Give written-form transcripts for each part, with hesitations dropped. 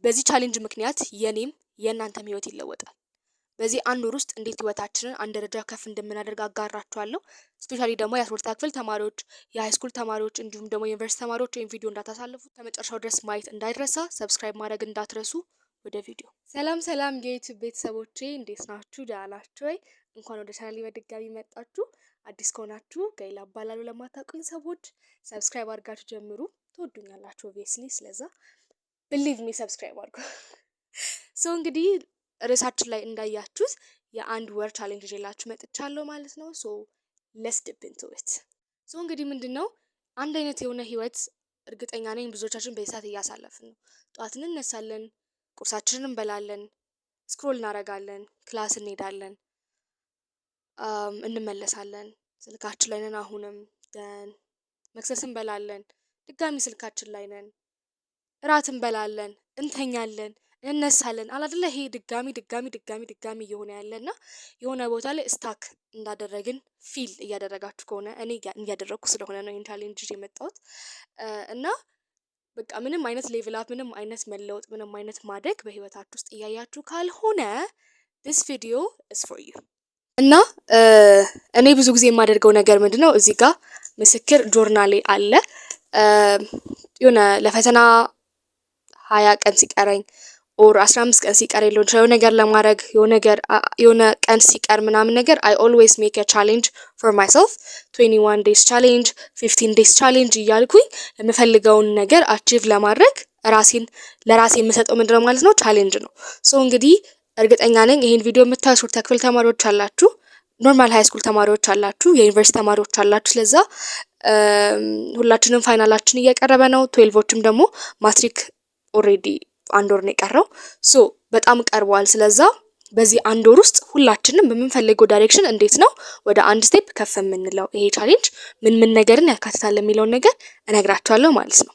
በዚህ ቻሌንጅ ምክንያት የኔም የእናንተም ህይወት ይለወጣል። በዚህ አንድ ወር ውስጥ እንዴት ህይወታችንን አንድ ደረጃ ከፍ እንደምናደርግ አጋራችኋለሁ። ስፔሻሊ ደግሞ የ12ኛ ክፍል ተማሪዎች፣ የሃይስኩል ተማሪዎች እንዲሁም ደግሞ የዩኒቨርሲቲ ተማሪዎች ይህን ቪዲዮ እንዳታሳልፉ፣ ከመጨረሻው ድረስ ማየት እንዳይረሳ፣ ሰብስክራይብ ማድረግ እንዳትረሱ። ወደ ቪዲዮ። ሰላም የዩቲዩብ ቤተሰቦቼ እንዴት ናችሁ? ደህና ናችሁ ወይ? እንኳን ወደ ቻናሌ በድጋሚ መጣችሁ። አዲስ ከሆናችሁ ጋይላ አባላሉ ለማታውቁኝ ሰዎች ሰብስክራይብ አድርጋችሁ ጀምሩ። ትወዱኛላችሁ ኦብቪየስሊ፣ ስለዛ ቢሊቭ ሚ ሰብስክራይብ አድርጉ። ሶ እንግዲህ ርዕሳችን ላይ እንዳያችሁት የአንድ ወር ቻሌንጅ ይዤላችሁ መጥቻለሁ ማለት ነው። ሶ ሌትስ ዲፕ ኢንቱ ኢት። ሶ እንግዲህ ምንድነው አንድ አይነት የሆነ ህይወት እርግጠኛ ነኝ ብዙዎቻችን በሰዓት እያሳለፍን ነው። ጠዋት እንነሳለን፣ ቁርሳችንን እንበላለን፣ ስክሮል እናደርጋለን፣ ክላስ እንሄዳለን፣ እንመለሳለን፣ ስልካችን ላይ ነን። አሁንም ደን መክሰስ እንበላለን፣ ድጋሚ ስልካችን ላይ ነን፣ እራት እንበላለን፣ እንተኛለን፣ እንነሳለን። አላደለ ይሄ ድጋሚ እየሆነ ያለና የሆነ ቦታ ላይ ስታክ እንዳደረግን ፊል እያደረጋችሁ ከሆነ እኔ እያደረግኩ ስለሆነ ነው ይሄን ቻሌንጅ የመጣሁት እና በቃ ምንም አይነት ሌቭል አፕ፣ ምንም አይነት መለወጥ፣ ምንም አይነት ማደግ በህይወታችሁ ውስጥ እያያችሁ ካልሆነ this video is for you። እና እኔ ብዙ ጊዜ የማደርገው ነገር ምንድነው እዚህ ጋር ምስክር ጆርናሌ አለ። የሆነ ለፈተና 20 ቀን ሲቀረኝ ኦር 15 ቀን ሲቀረኝ ሊሆን ይችላል ነገር ለማድረግ የሆነ ቀን ሲቀር ምናምን ነገር I always make a challenge for myself 21 days challenge 15 days challenge እያልኩኝ የምፈልገውን ነገር አቺቭ ለማድረግ ለራሴ የምሰጠው ምንድነው ማለት ነው ቻሌንጅ ነው። ሶ እንግዲህ እርግጠኛ ነኝ ይሄን ቪዲዮ የምታዩት ሾርት ክፍል ተማሪዎች አላችሁ፣ ኖርማል ሃይ ስኩል ተማሪዎች አላችሁ፣ የዩኒቨርሲቲ ተማሪዎች አላችሁ። ስለዛ ሁላችንም ፋይናላችን እየቀረበ ነው። 12ዎችም ደግሞ ማትሪክ ኦሬዲ አንድ ወር ነው የቀረው። ሶ በጣም ቀርቧል። ስለዛ በዚህ አንድ ወር ውስጥ ሁላችንም በምንፈልገው ዳይሬክሽን እንዴት ነው ወደ አንድ ስቴፕ ከፍ የምንለው ይሄ ቻሌንጅ ምን ነገርን ያካትታል የሚለውን ነገር እነግራችኋለሁ ማለት ነው።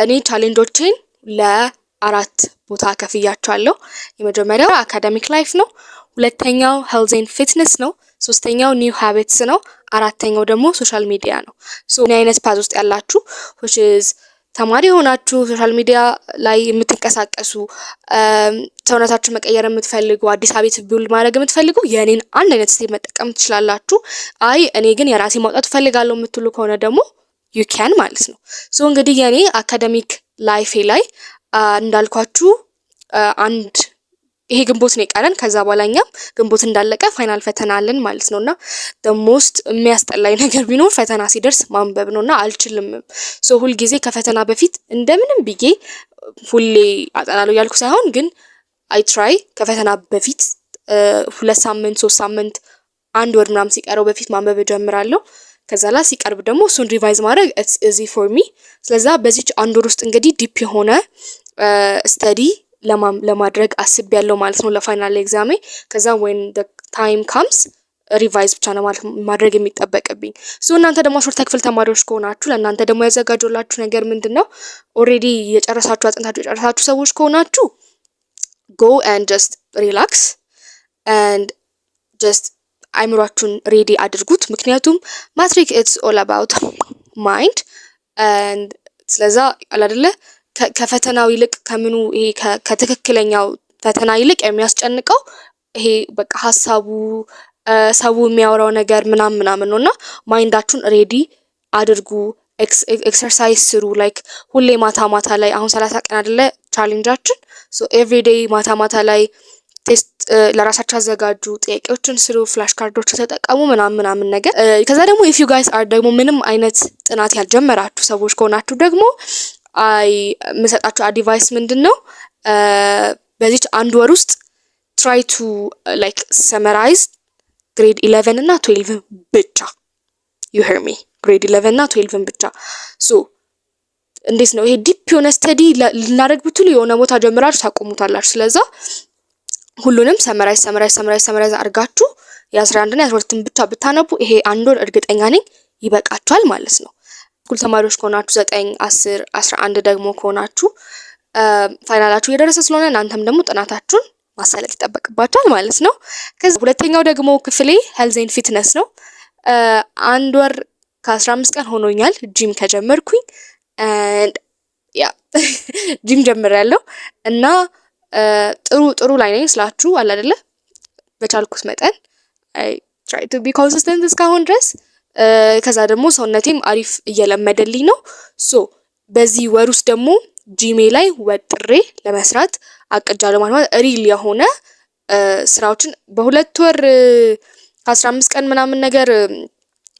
እኔ ቻሌንጆቼን ለአራት ቦታ ከፍያቸዋለሁ። የመጀመሪያው አካዳሚክ ላይፍ ነው፣ ሁለተኛው ሄልዝ ኤንድ ፊትነስ ነው፣ ሶስተኛው ኒው ሃቢትስ ነው፣ አራተኛው ደግሞ ሶሻል ሚዲያ ነው። ሶ ምን አይነት ፓዝ ውስጥ ያላችሁ which is ተማሪ ሆናችሁ ሶሻል ሚዲያ ላይ የምትንቀሳቀሱ ሰውነታችሁ መቀየር የምትፈልጉ አዲስ ሀቢት ቢልድ ማድረግ የምትፈልጉ የኔን አንድ አይነት ስቴፕ መጠቀም ትችላላችሁ። አይ እኔ ግን የራሴ ማውጣት ፈልጋለሁ የምትሉ ከሆነ ደግሞ you can ማለት ነው። ሶ እንግዲህ የኔ አካዳሚክ ላይፌ ላይ እንዳልኳችሁ ይሄ ግንቦት ነው የቀረን። ከዛ በኋላኛም ግንቦት እንዳለቀ ፋይናል ፈተና አለን ማለት ነውና ደሞስት የሚያስጠላኝ ነገር ቢኖር ፈተና ሲደርስ ማንበብ ነውና አልችልም። ሶ ሁል ጊዜ ከፈተና በፊት እንደምንም ብዬ ሁሌ አጠናለሁ ያልኩ ሳይሆን ግን አይ ትራይ ከፈተና በፊት 2 ሳምንት 3 ሳምንት 1 ወር ምናምን ሲቀረው በፊት ማንበብ ጀምራለሁ። ከዛ ላይ ሲቀርብ ደግሞ እሱን ሪቫይዝ ማድረግ it's easy for me። ስለዛ በዚች አንድ ወር ውስጥ እንግዲህ ዲፕ የሆነ ስተዲ ለማድረግ አስቤያለሁ ማለት ነው ለፋይናል ኤግዛሜ። ከዛ when the time comes ሪቫይዝ ብቻ ነው ማድረግ የሚጠበቅብኝ። ሶ እናንተ ደግሞ ሾርት ክፍል ተማሪዎች ከሆናችሁ ለእናንተ ደግሞ ያዘጋጀላችሁ ነገር ምንድነው ኦሬዲ የጨረሳችሁ አጥንታችሁ የጨረሳችሁ ሰዎች ከሆናችሁ go and just relax and just አይምሯችሁን ሬዲ አድርጉት። ምክንያቱም ማትሪክ it's all about mind and ስለዛ አይደለ ከፈተናው ይልቅ ከምኑ ይሄ ከትክክለኛው ፈተና ይልቅ የሚያስጨንቀው ይሄ በቃ ሐሳቡ ሰው የሚያወራው ነገር ምናምን ነውና ማይንዳችሁን ሬዲ አድርጉ። ኤክሰርሳይዝ ስሩ። ላይክ ሁሌ ማታ ላይ አሁን 30 ቀን አይደለ ቻሌንጃችን። ሶ ኤቭሪ ዴይ ማታ ላይ ቴስት ለራሳችሁ አዘጋጁ፣ ጥያቄዎችን ስሩ፣ ፍላሽ ካርዶችን ተጠቀሙ ምናምን ነገር። ከዛ ደግሞ if you guys are ደግሞ ምንም አይነት ጥናት ያልጀመራችሁ ሰዎች ከሆናችሁ ደግሞ የምሰጣችሁ አድቫይስ ምንድነው በዚህ አንድ ወር ውስጥ try to like summarize grade 11 እና 12 ብቻ። you hear me grade 11 እና 12 ብቻ። ሶ እንዴት ነው ይሄ ዲፕ የሆነ ስተዲ ልናደርግ ብትሉ የሆነ ቦታ ጀምራችሁ ታቆሙታላችሁ። ስለዛ ሁሉንም ሰመራይዝ አድርጋችሁ የ11 እና የ12 ብቻ ብታነቡ ይሄ አንድ ወር እርግጠኛ ነኝ ይበቃችኋል ማለት ነው። ስኩል ተማሪዎች ከሆናችሁ 9 10 11 ደግሞ ከሆናችሁ ፋይናላችሁ እየደረሰ ስለሆነ እናንተም ደግሞ ጥናታችሁን ማሳለጥ ይጠበቅባችኋል ማለት ነው። ከዛ ሁለተኛው ደግሞ ክፍሌ ሄልዝ ኤንድ ፊትነስ ነው። አንድ ወር ከ15 ቀን ሆኖኛል ጂም ከጀመርኩኝ and ጂም ጀምሬያለሁ እና ጥሩ ላይ ነኝ ስላችሁ አለ አይደለ በቻልኩት መጠን አይ try to be consistent እስካሁን ድረስ ከዛ ደግሞ ሰውነቴም አሪፍ እየለመደልኝ ነው። ሶ በዚህ ወር ውስጥ ደግሞ ጂሜ ላይ ወጥሬ ለመስራት አቅጃለሁ ማለት ሪል የሆነ ስራዎችን በሁለት ወር 15 ቀን ምናምን ነገር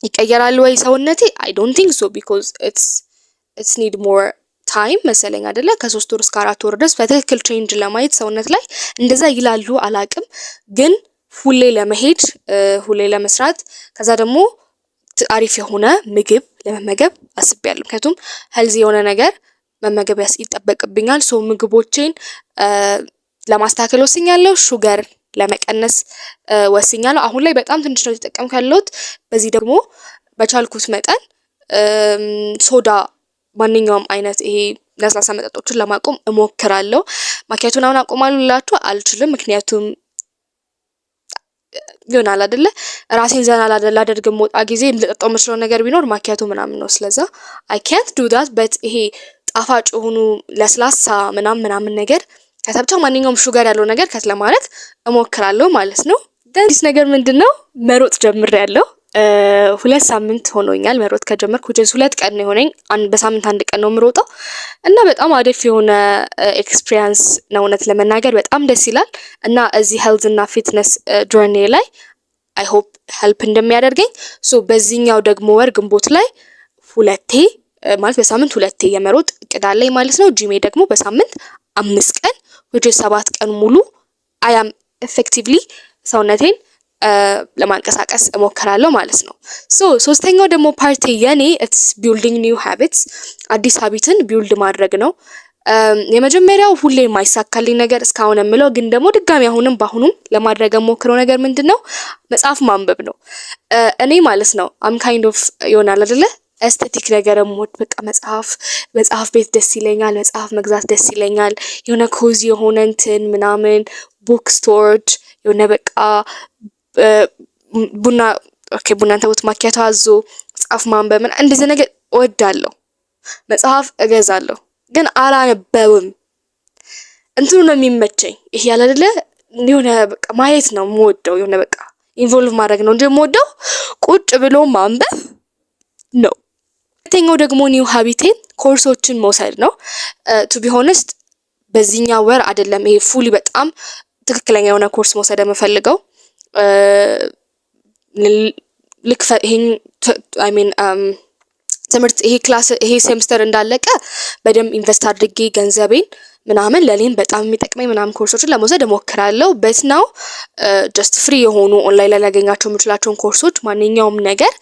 ይቀየራል ወይ ሰውነቴ? I don't think so because it's need more time መሰለኝ አይደለ ከ3 ወር እስከ 4 ወር ድረስ በትክክል ቼንጅ ለማየት ሰውነት ላይ እንደዛ ይላሉ አላቅም። ግን ሁሌ ለመሄድ ሁሌ ለመስራት ከዛ ደግሞ አሪፍ የሆነ ምግብ ለመመገብ አስቤያለሁ። ምክንያቱም ሄልዚ የሆነ ነገር መመገብ ይጠበቅብኛል። ሶ ምግቦቼን ለማስተካከል ወስኛለሁ። ሹገር ለመቀነስ ወስኛለሁ። አሁን ላይ በጣም ትንሽ ነው የተጠቀምኩ ያለሁት። በዚህ ደግሞ በቻልኩት መጠን ሶዳ ማንኛውም አይነት ይሄ ለስላሳ መጠጦችን ለማቆም እሞክራለሁ። ማኪያቶን አሁን አቆማለሁ ልላችሁ አልችልም። ምክንያቱም ይሆናል አይደለ ራሴን ዘና ላደርግ ወጣ ጊዜ ልጠጣው የምችለው ነገር ቢኖር ማኪያቶ ምናምን ነው። ስለዛ I can't do that but ይሄ ጣፋጭ ሆኑ ለስላሳ ምናምን ነገር ከተብቻ ማንኛውም ሹገር ያለው ነገር ከት ለማድረግ እሞክራለሁ ማለት ነው። ዲስ ነገር ምንድነው መሮጥ ጀምሬያለሁ። 2 ሳምንት ሆኖኛል መሮጥ ከጀመርኩ ጀስ 2 ቀን ነው የሆነኝ። በሳምንት 1 ቀን ነው የምሮጠው እና በጣም አሪፍ የሆነ ኤክስፒሪየንስ ነው እውነት ለመናገር በጣም ደስ ይላል። እና እዚህ ሄልዝ እና ፊትነስ ጆርኒ ላይ I hope help እንደሚያደርገኝ ሶ በዚህኛው ደግሞ ወር ግንቦት ላይ 2 ማለት በሳምንት 2 የመሮጥ እቅድ አለኝ ማለት ነው። ጂሜ ደግሞ በሳምንት 5 ቀን which is 7 ቀን ሙሉ I am effectively ሰውነቴን ለማንቀሳቀስ እሞክራለሁ ማለት ነው። ሶ ሶስተኛው ደግሞ ፓርቲ የኔ it's building new habits አዲስ ሀቢትን ቢልድ ማድረግ ነው። የመጀመሪያው ሁሌ የማይሳካልኝ ነገር እስካሁን የምለው ግን ደግሞ ድጋሚ አሁንም ለማድረግ ሞክረው ነገር ምንድነው መጽሐፍ ማንበብ ነው። እኔ ማለት ነው am kind of ይሆናል አይደለ ኤስቴቲክ ነገር ሞድ በቃ መጽሐፍ ቤት ደስ ይለኛል። መጽሐፍ መግዛት ደስ ይለኛል። የሆነ ኮዚ የሆነ እንትን ምናምን ቡክ ስቶርድ የሆነ በቃ ቡና ተውት ማኪያቶ አዞ መጽሐፍ ማንበብ እንደዚህ ነገር እወዳለሁ። መጽሐፍ እገዛለሁ ግን አላነበውም። እንትኑ ነው የሚመቸኝ ይሄ ያለ አይደለ የሆነ በቃ ማየት ነው የምወደው። የሆነ በቃ ኢንቮልቭ ማድረግ ነው እንጂ የምወደው ቁጭ ብሎ ማንበብ ነው። ሁለተኛው ደግሞ ኒው ሃቢቴን ኮርሶችን መውሰድ ነው። ቱ ቢ ሆነስት በዚህኛው ወር አይደለም ይሄ ፉሊ በጣም ትክክለኛ የሆነ ኮርስ መውሰድ የምፈልገው ይሄን I mean ትምህርት ይሄ ክላስ ይሄ ሴምስተር እንዳለቀ በደም ኢንቨስት አድርጌ ገንዘቤን ምናምን ለኔም በጣም የሚጠቅመኝ ምናምን ኮርሶችን ለመውሰድ እሞክራለሁ። በት ናው ጀስት ፍሪ የሆኑ ኦንላይን ላይ ላገኛቸው የምችላቸውን ኮርሶች ማንኛውም ነገር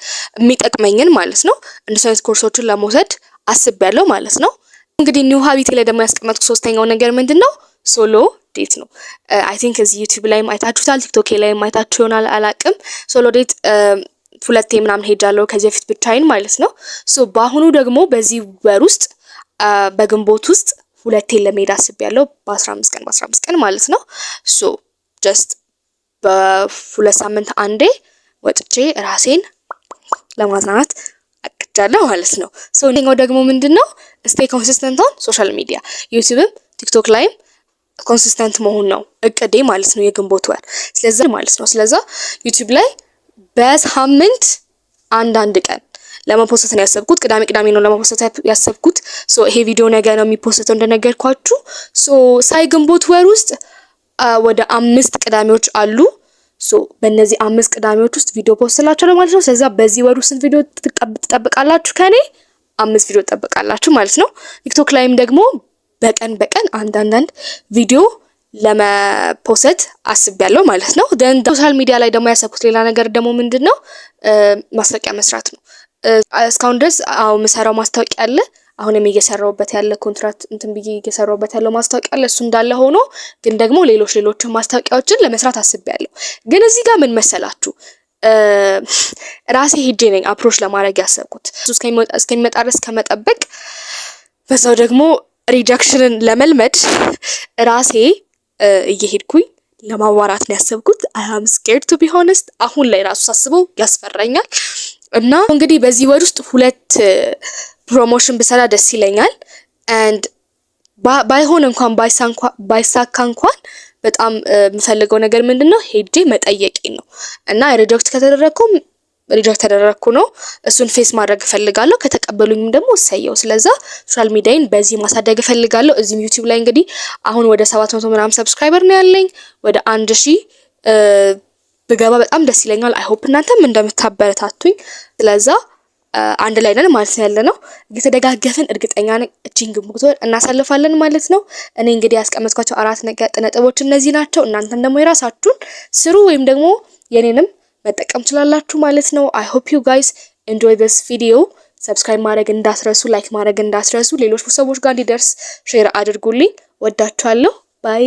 የሚጠቅመኝን ማለት ነው እንደዚህ አይነት ኮርሶችን ለመውሰድ አስቤያለሁ ማለት ነው። እንግዲህ ኒው ሃቢት ላይ ደግሞ ያስቀመጥኩት ሶስተኛው ነገር ምንድነው ሶሎ ዴት ነው። አይ ቲንክ እዚህ ዩቲዩብ ላይም አይታችሁታል፣ ቲክቶክ ላይም አይታችሁ ይሆናል አላቅም። ሶሎ ዴት 2 ምናምን ሄጃለሁ ከዚህ በፊት ብቻዬን ማለት ነው። ሶ በአሁኑ ደግሞ በዚህ ወር ውስጥ በግንቦት ውስጥ 2 ለመሄድ አስቤያለሁ በ15 ቀን ማለት ነው። ሶ ጀስት በ2 ሳምንት አንዴ ወጥቼ ራሴን ለማዝናናት አቅጃለሁ ማለት ነው። ሶ እንደኛው ደግሞ ምንድነው ስቴይ ኮንሲስተንት ኦን ሶሻል ሚዲያ ዩቲዩብም ቲክቶክ ላይም ኮንሲስተንት መሆን ነው እቅዴ ማለት ነው የግንቦት ወር ስለዚህ ማለት ነው። ስለዚህ ዩቲዩብ ላይ በሳምንት አንድ ቀን ለመፖስት ነው ያሰብኩት። ቅዳሜ ነው ለመፖስት ያሰብኩት። ሶ ይሄ ቪዲዮ ነገ ነው የሚፖስተው እንደነገርኳችሁ። ሶ ሳይ ግንቦት ወር ውስጥ ወደ 5 ቅዳሜዎች አሉ። ሶ በእነዚህ 5 ቅዳሜዎች ውስጥ ቪዲዮ ፖስትላችሁ ማለት ነው። ስለዚህ በዚህ ወር ውስጥ ቪዲዮ ትጠብቃላችሁ ከኔ 5 ቪዲዮ ትጠብቃላችሁ ማለት ነው። ቲክቶክ ላይም ደግሞ በቀን አንዳንድ ቪዲዮ ለመፖስት አስቤያለሁ ማለት ነው። ደን ሶሻል ሚዲያ ላይ ደግሞ ያሰብኩት ሌላ ነገር ደግሞ ምንድነው ማስታወቂያ መስራት ነው። እስካሁን ድረስ የምሰራው ማስታወቂያ አለ። አሁንም እየሰራሁበት ያለ ኮንትራክት እንትን ብዬ እየሰራሁበት ያለው ማስታወቂያ አለ። እሱ እንዳለ ሆኖ ግን ደግሞ ሌሎች ማስታወቂያዎችን ለመስራት አስቤያለሁ። ግን እዚህ ጋር ምን መሰላችሁ ራሴ ሄጄ ነኝ አፕሮች ለማድረግ ያሰብኩት እስከሚመጣ ድረስ ከመጠበቅ በዛው ደግሞ ሪጀክሽንን ለመልመድ ራሴ እየሄድኩኝ ለማዋራት ነው ያሰብኩት። I am scared to be honest አሁን ላይ ራሱ ሳስበው ያስፈራኛል። እና እንግዲህ በዚህ ወር ውስጥ 2 ፕሮሞሽን ብሰራ ደስ ይለኛል። and ባይሆን እንኳን ባይሳካ እንኳን በጣም የምፈልገው ነገር ምንድነው ሄጄ መጠየቄ ነው እና ሪጀክት ከተደረኩም ሪጀክት ተደረኩ ነው እሱን ፌስ ማድረግ እፈልጋለሁ ከተቀበሉኝም ደግሞ እሰየው ስለዛ ሶሻል ሚዲያን በዚህ ማሳደግ እፈልጋለሁ እዚህም ዩቲዩብ ላይ እንግዲህ አሁን ወደ 700 ምናምን ሰብስክራይበር ነው ያለኝ ወደ 1000 ብገባ በጣም ደስ ይለኛል አይ ሆፕ እናንተም እንደምታበረታቱኝ ስለዛ አንድ ላይ ነን ማለት ያለነው እየተደጋገፈን እርግጠኛ ነኝ እቺን ግንቦት ወር እናሳልፋለን ማለት ነው እኔ እንግዲህ ያስቀመጥኳቸው 4 ነጥቦች እነዚህ ናቸው እናንተም ደግሞ የራሳችሁን ስሩ ወይም ደግሞ የኔንም መጠቀም ትችላላችሁ ማለት ነው አይ ሆፕ ዩ ጋይስ enjoy this video ሰብስክራይብ ማድረግ እንዳትረሱ ላይክ ማድረግ እንዳትረሱ ሌሎች ሰዎች ጋር እንዲደርስ ሼር አድርጉልኝ ወዳችኋለሁ ባይ